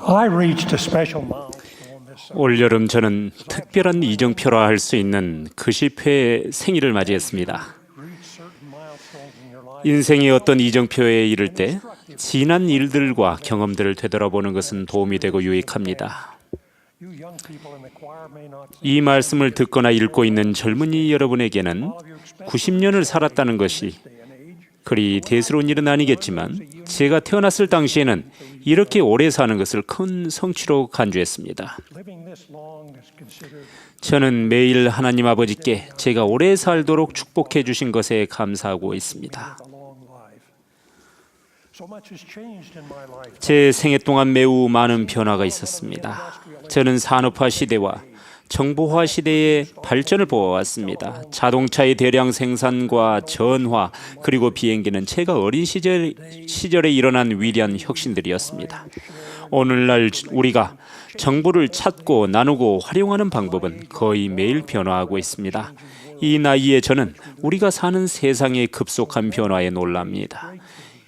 I reached a special milestone this summer. 올여름 저는 특별한 이정표라 할 수 있는 90회 생일을 맞이했습니다. Reach certain milestones in your life. 인생의 어떤 이정표에 이를 때 지난 일들과 경험들을 되돌아보는 것은 도움이 되고 유익합니다. You young people in the choir may not 이 말씀을 듣거나 읽고 있는 젊은이 여러분에게는 90년을 살았다는 것이 그리 대수로운 일은 아니겠지만 제가 태어났을 당시에는 이렇게 오래 사는 것을 큰 성취로 간주했습니다. living this long is considered 저는 매일 하나님 아버지께 제가 오래 살도록 축복해 주신 것에 감사하고 있습니다. a long life. So much has changed in my life. 제 생애 동안 매우 많은 변화가 있었습니다. 저는 산업화 시대와 정보화 시대의 발전을 보아왔습니다. 자동차의 대량 생산과 전화 그리고 비행기는 제가 어린 시절에 일어난 위대한 혁신들이었습니다. 오늘날 우리가 정보를 찾고 나누고 활용하는 방법은 거의 매일 변화하고 있습니다. 이 나이에 저는 우리가 사는 세상의 급속한 변화에 놀랍니다.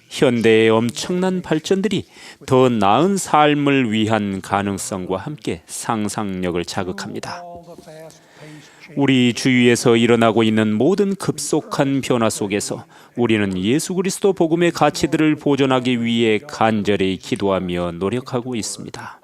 현대의 엄청난 발전들이 더 나은 삶을 위한 가능성과 함께 상상력을 자극합니다. All the fast-paced change. 우리 주위에서 일어나고 있는 모든 급속한 변화 속에서 우리는 예수 그리스도 복음의 가치들을 보존하기 위해 간절히 기도하며 노력하고 있습니다.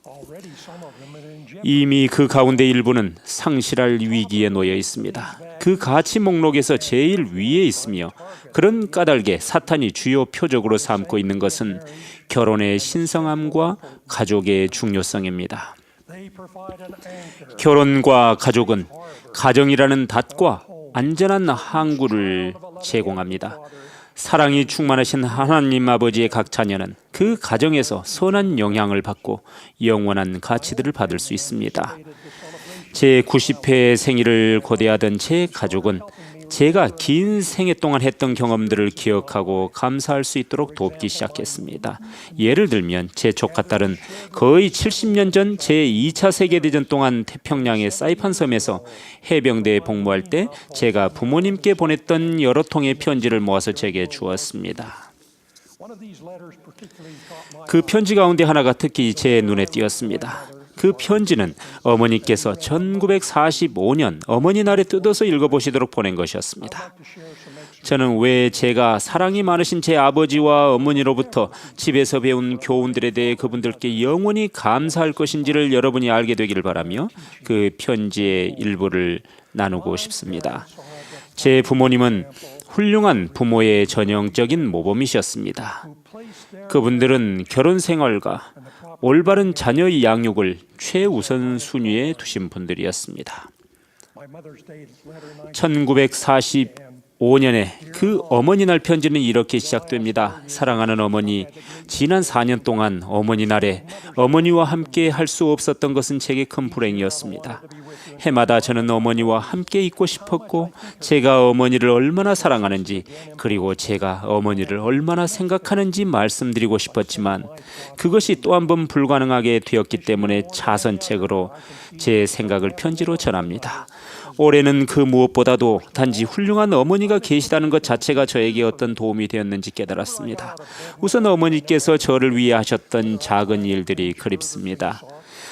Already some of them are in jeopardy. 이미 그 가운데 일부는 상실할 위기에 놓여 있습니다. 그 가치 목록에서 제일 위에 있으며 그런 까닭에 사탄이 주요 표적으로 삼고 있는 것은 결혼의 신성함과 가족의 중요성입니다. They provide an anchor. 결혼과 가족은 가정이라는 닷과 안전한 항구를 제공합니다. 사랑이 충만하신 하나님 아버지의 각 자녀는 그 가정에서 선한 영향을 받고 영원한 가치들을 받을 수 있습니다. 제 90회 생일을 고대하던 제 가족은 제가 긴 생애 동안 했던 경험들을 기억하고 감사할 수 있도록 돕기 시작했습니다. 예를 들면 제 조카딸은 거의 70년 전 제2차 세계대전 동안 태평양의 사이판 섬에서 해병대에 복무할 때 제가 부모님께 보냈던 여러 통의 편지를 모아서 제게 주었습니다. One of these letters particularly caught my 그 편지 가운데 하나가 특히 제 눈에 띄었습니다. 그 편지는 어머니께서 1945년 어머니날에 뜯어서 읽어보시도록 보낸 것이었습니다. 저는 왜 제가 사랑이 많으신 제 아버지와 어머니로부터 집에서 배운 교훈들에 대해 그분들께 영원히 감사할 것인지를 여러분이 알게 되기를 바라며 그 편지의 일부를 나누고 싶습니다. 제 부모님은 훌륭한 부모의 전형적인 모범이셨습니다. 그분들은 결혼 생활과 올바른 자녀의 양육을 최우선 순위에 두신 분들이었습니다. my Mother's Day letter 1945년에 그 어머니날 편지는 이렇게 시작됩니다. 사랑하는 어머니, 지난 4년 동안 어머니날에 어머니와 함께 할 수 없었던 것은 제게 큰 불행이었습니다. 해마다 저는 어머니와 함께 있고 싶었고 제가 어머니를 얼마나 사랑하는지 그리고 제가 어머니를 얼마나 생각하는지 말씀드리고 싶었지만 그것이 또 한 번 불가능하게 되었기 때문에 자선책으로 제 생각을 편지로 전합니다. 올해는 그 무엇보다도 단지 훌륭한 어머니가 계시다는 것 자체가 저에게 어떤 도움이 되었는지 깨달았습니다. 우선 어머니께서 저를 위해 하셨던 작은 일들이 그립습니다.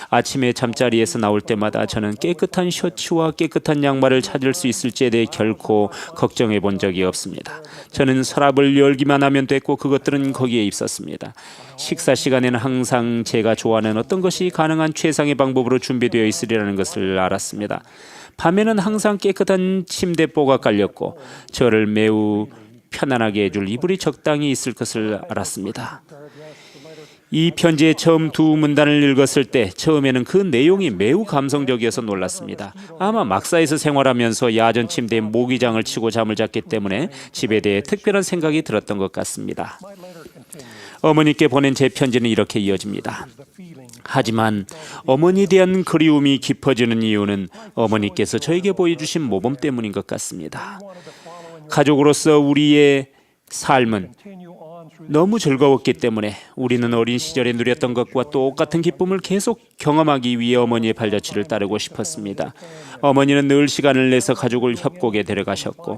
아침에 잠자리에서 나올 때마다 저는 깨끗한 셔츠와 깨끗한 양말을 찾을 수 있을지에 대해 결코 걱정해 본 적이 없습니다. 저는 서랍을 열기만 하면 됐고 그것들은 거기에 있었습니다. 식사 시간에는 항상 제가 좋아하는 어떤 것이 가능한 최상의 방법으로 준비되어 있으리라는 것을 알았습니다. 밤에는 항상 깨끗한 침대뽀가 깔렸고 저를 매우 편안하게 해줄 이불이 적당히 있을 것을 알았습니다. 이 편지의 처음 두 문단을 읽었을 때 처음에는 그 내용이 매우 감성적이어서 놀랐습니다. 아마 막사에서 생활하면서 야전 침대에 모기장을 치고 잠을 잤기 때문에 집에 대해 특별한 생각이 들었던 것 같습니다. 어머니께 보낸 제 편지는 이렇게 이어집니다. 하지만 어머니에 대한 그리움이 깊어지는 이유는 어머니께서 저에게 보여주신 모범 때문인 것 같습니다. 가족으로서 우리의 삶은 너무 즐거웠기 때문에 우리는 어린 시절에 누렸던 것과 똑같은 기쁨을 계속 경험하기 위해 어머니의 발자취를 따르고 싶었습니다. 어머니는 늘 시간을 내서 가족을 협곡에 데려가셨고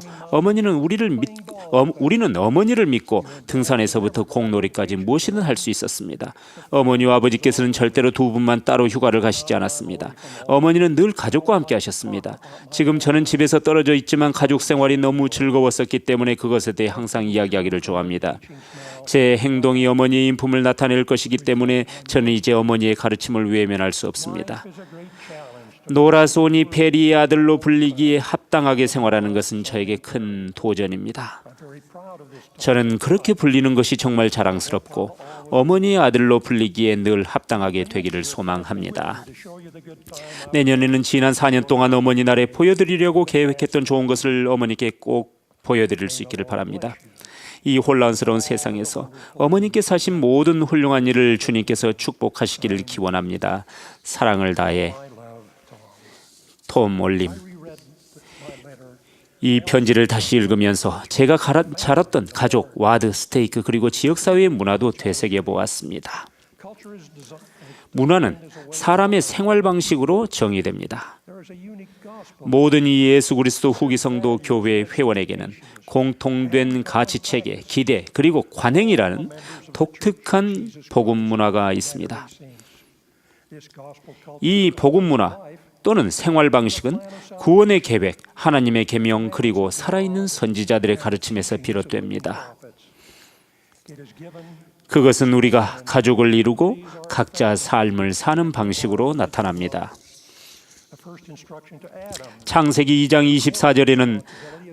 우리는 어머니를 믿고 등산에서부터 공놀이까지 무엇이든 할 수 있었습니다. 어머니와 아버지께서는 절대로 두 분만 따로 휴가를 가시지 않았습니다. 어머니는 늘 가족과 함께 하셨습니다. 지금 저는 집에서 떨어져 있지만 가족 생활이 너무 즐거웠었기 때문에 그것에 대해 항상 이야기하기를 좋아합니다. 제 행동이 어머니의 인품을 나타낼 것이기 때문에 저는 이제 어머니의 가르침을 외면할 수 없습니다. 노라소니 페리의 아들로 불리기에 합당하게 생활하는 것은 저에게 큰 도전입니다. 저는 그렇게 불리는 것이 정말 자랑스럽고 어머니의 아들로 불리기에 늘 합당하게 되기를 소망합니다. 내년에는 지난 4년 동안 어머니 날에 보여드리려고 계획했던 좋은 것을 어머니께 꼭 보여드릴 수 있기를 바랍니다. 이 혼란스러운 세상에서 어머니께서 하신 모든 훌륭한 일을 주님께서 축복하시기를 기원합니다. 사랑을 다해 톰 올림. 이 편지를 다시 읽으면서 제가 자랐던 가족, 와드, 스테이크 그리고 지역사회의 문화도 되새겨보았습니다. 문화는 사람의 생활 방식으로 정의됩니다. 모든 이 예수 그리스도 후기성도 교회 회원에게는 공통된 가치체계, 기대 그리고 관행이라는 독특한 복음 문화가 있습니다. 이 복음 문화 또는 생활 방식은 구원의 계획, 하나님의 계명 그리고 살아있는 선지자들의 가르침에서 비롯됩니다. 그것은 우리가 가족을 이루고 각자 삶을 사는 방식으로 나타납니다. 창세기 2장 24절에는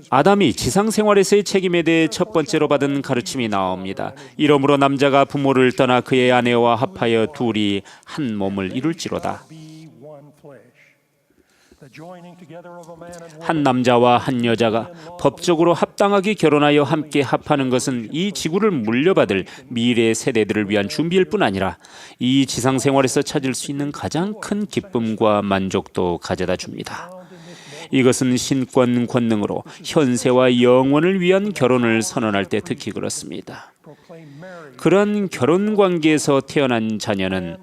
아담이 지상생활에서의 책임에 대해 첫 번째로 받은 가르침이 나옵니다. 이러므로 남자가 부모를 떠나 그의 아내와 합하여 둘이 한 몸을 이룰지로다. 한 남자와 한 여자가 법적으로 합당하게 결혼하여 함께 합하는 것은 이 지구를 물려받을 미래의 세대들을 위한 준비일 뿐 아니라 이 지상생활에서 찾을 수 있는 가장 큰 기쁨과 만족도 가져다 줍니다. 이것은 신권 권능으로 현세와 영원을 위한 결혼을 선언할 때 특히 그렇습니다. 그러한 결혼 관계에서 태어난 자녀는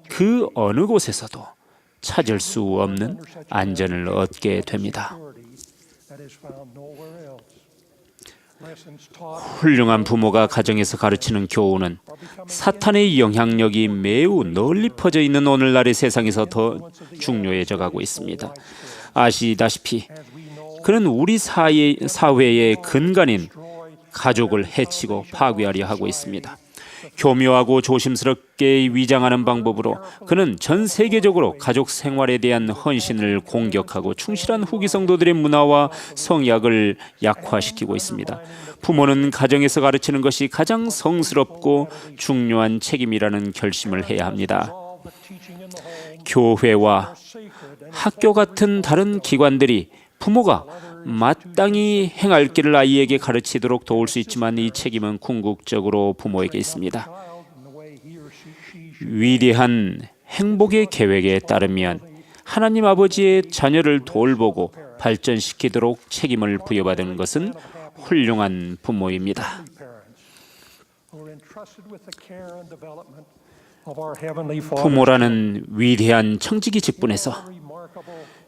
그 어느 곳에서도 찾을 수 없는 안전을 얻게 됩니다. 훌륭한 부모가 가정에서 가르치는 교훈은 사탄의 영향력이 매우 널리 퍼져 있는 오늘날의 세상에서 더 중요해져 가고 있습니다. 아시다시피 그는 우리 사회의 근간인 가족을 해치고 파괴하려 하고 있습니다. 교묘하고 조심스럽게 위장하는 방법으로 그는 전 세계적으로 가족 생활에 대한 헌신을 공격하고 충실한 후기 성도들의 문화와 성약을 약화시키고 있습니다. 부모는 가정에서 가르치는 것이 가장 성스럽고 중요한 책임이라는 결심을 해야 합니다. 교회와 학교 같은 다른 기관들이 부모가 마땅히 행할 길을 아이에게 가르치도록 도울 수 있지만 이 책임은 궁극적으로 부모에게 있습니다. 위대한 행복의 계획에 따르면 하나님 아버지의 자녀를 돌보고 발전시키도록 책임을 부여받은 것은 훌륭한 부모입니다. 부모라는 위대한 청지기 직분에서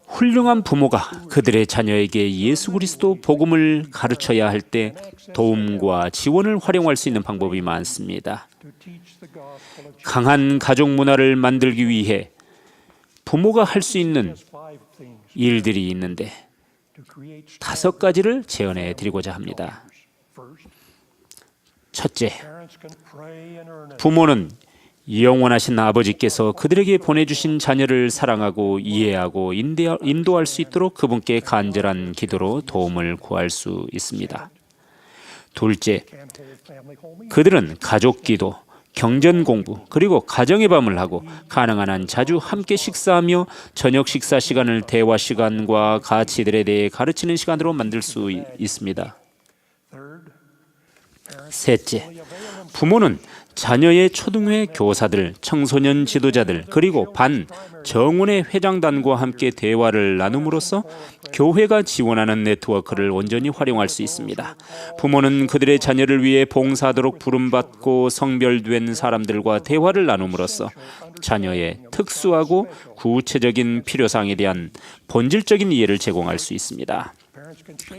훌륭한 부모가 그들의 자녀에게 예수 그리스도 복음을 가르쳐야 할 때 도움과 지원을 활용할 수 있는 방법이 많습니다. 강한 가족 문화를 만들기 위해 부모가 할 수 있는 일들이 있는데 5가지를 제안해 드리고자 합니다. 첫째, 부모는 영원하신 아버지께서 그들에게 보내주신 자녀를 사랑하고 이해하고 인도할 수 있도록 그분께 간절한 기도로 도움을 구할 수 있습니다. 둘째, 그들은 가족 기도, 경전 공부, 그리고 가정의 밤을 하고 가능한 한 자주 함께 식사하며 저녁 식사 시간을 대화 시간과 가치들에 대해 가르치는 시간으로 만들 수 있습니다. 셋째, 부모는 자녀의 초등회 교사들, 청소년 지도자들, 그리고 반, 정원의 회장단과 함께 대화를 나눔으로써 교회가 지원하는 네트워크를 온전히 활용할 수 있습니다. 부모는 그들의 자녀를 위해 봉사하도록 부름받고 성별된 사람들과 대화를 나눔으로써 자녀의 특수하고 구체적인 필요사항에 대한 본질적인 이해를 제공할 수 있습니다.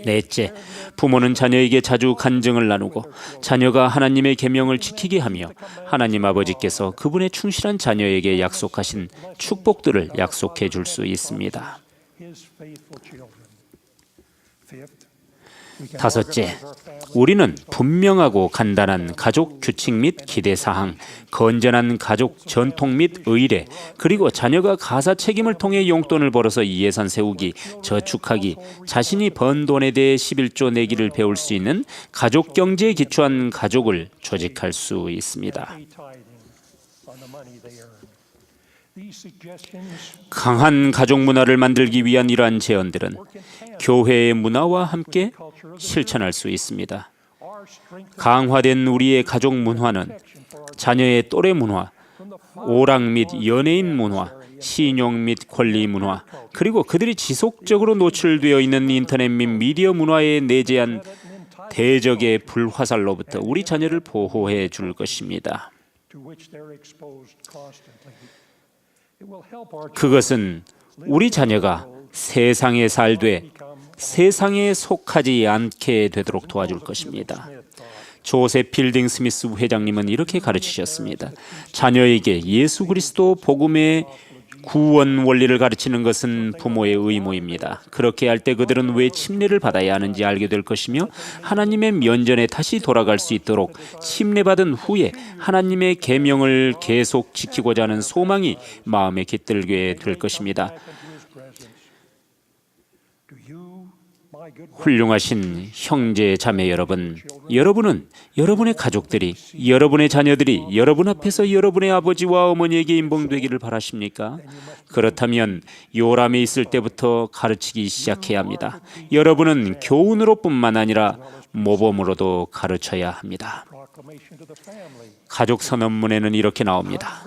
넷째, 부모는 자녀에게 자주 간증을 나누고 자녀가 하나님의 계명을 지키게 하며 하나님 아버지께서 그분의 충실한 자녀에게 약속하신 축복들을 약속해 줄 수 있습니다. 다섯째, 우리는 분명하고 간단한 가족 규칙 및 기대사항, 건전한 가족 전통 및 의례, 그리고 자녀가 가사 책임을 통해 용돈을 벌어서 예산 세우기, 저축하기, 자신이 번 돈에 대해 11조 내기를 배울 수 있는 가족 경제에 기초한 가족을 조직할 수 있습니다. 강한 가족 문화를 만들기 위한 이러한 제언들은 교회의 문화와 함께 실천할 수 있습니다. 강화된 우리의 가족 문화는 자녀의 또래 문화, 오락 및 연예인 문화, 신용 및 권리 문화, 그리고 그들이 지속적으로 노출되어 있는 인터넷 및 미디어 문화에 내재한 대적의 불화살로부터 우리 자녀를 보호해 줄 것입니다. 그것은 우리 자녀가 세상에 살되 세상에 속하지 않게 되도록 도와줄 것입니다. 조셉 필딩 스미스 회장님은 이렇게 가르치셨습니다. 자녀에게 예수 그리스도 복음의 구원 원리를 가르치는 것은 부모의 의무입니다. 그렇게 할 때 그들은 왜 침례를 받아야 하는지 알게 될 것이며 하나님의 면전에 다시 돌아갈 수 있도록 침례받은 후에 하나님의 계명을 계속 지키고자 하는 소망이 마음에 깃들게 될 것입니다. 훌륭하신 형제 자매 여러분, 여러분은 여러분의 가족들이, 여러분의 자녀들이 여러분 앞에서 여러분의 아버지와 어머니에게 인봉되기를 바라십니까? 그렇다면 요람에 있을 때부터 가르치기 시작해야 합니다. 여러분은 교훈으로뿐만 아니라 모범으로도 가르쳐야 합니다. 가족 선언문에는 이렇게 나옵니다.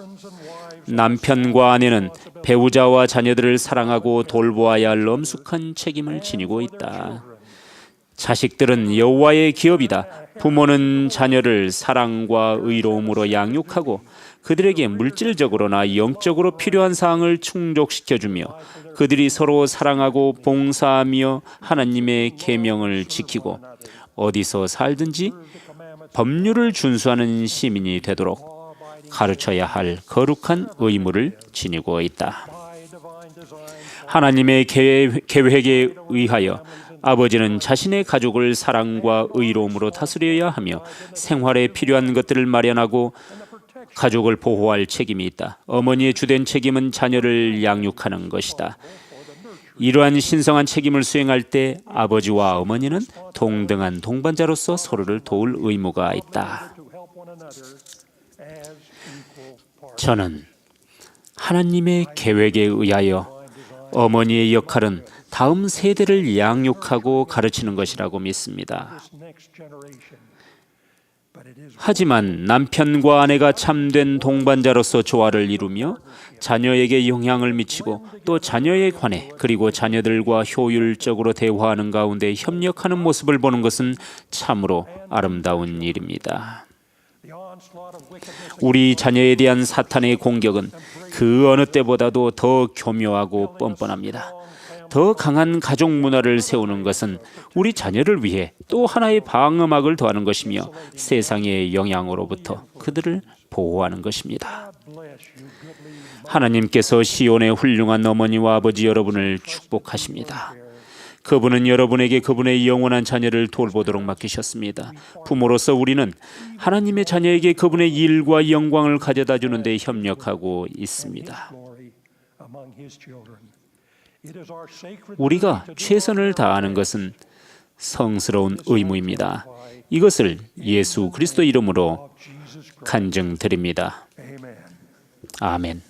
남편과 아내는 배우자와 자녀들을 사랑하고 돌보아야 할 엄숙한 책임을 지니고 있다. 자식들은 여호와의 기업이다. 부모는 자녀를 사랑과 의로움으로 양육하고 그들에게 물질적으로나 영적으로 필요한 사항을 충족시켜주며 그들이 서로 사랑하고 봉사하며 하나님의 계명을 지키고 어디서 살든지 법률을 준수하는 시민이 되도록 가르쳐야 할 거룩한 의무를 지니고 있다. 하나님의 계획에 의하여 아버지는 자신의 가족을 사랑과 의로움으로 다스려야 하며 생활에 필요한 것들을 마련하고 가족을 보호할 책임이 있다. 어머니의 주된 책임은 자녀를 양육하는 것이다. 이러한 신성한 책임을 수행할 때 아버지와 어머니는 동등한 동반자로서 서로를 도울 의무가 있다. 저는 하나님의 계획에 의하여 어머니의 역할은 다음 세대를 양육하고 가르치는 것이라고 믿습니다. 하지만 남편과 아내가 참된 동반자로서 조화를 이루며 자녀에게 영향을 미치고 또 자녀에 관해 그리고 자녀들과 효율적으로 대화하는 가운데 협력하는 모습을 보는 것은 참으로 아름다운 일입니다. 우리 자녀에 대한 사탄의 공격은 그 어느 때보다도 더 교묘하고 뻔뻔합니다. 더 강한 가족 문화를 세우는 것은 우리 자녀를 위해 또 하나의 방어막을 더하는 것이며 세상의 영향으로부터 그들을 보호하는 것입니다. 하나님께서 시온의 훌륭한 어머니와 아버지 여러분을 축복하십니다. 그분은 여러분에게 그분의 영원한 자녀를 돌보도록 맡기셨습니다. 부모로서 우리는 하나님의 자녀에게 그분의 일과 영광을 가져다 주는 데 협력하고 있습니다. 우리가 최선을 다하는 것은 성스러운 의무입니다. 이것을 예수 그리스도 이름으로 간증드립니다. 아멘.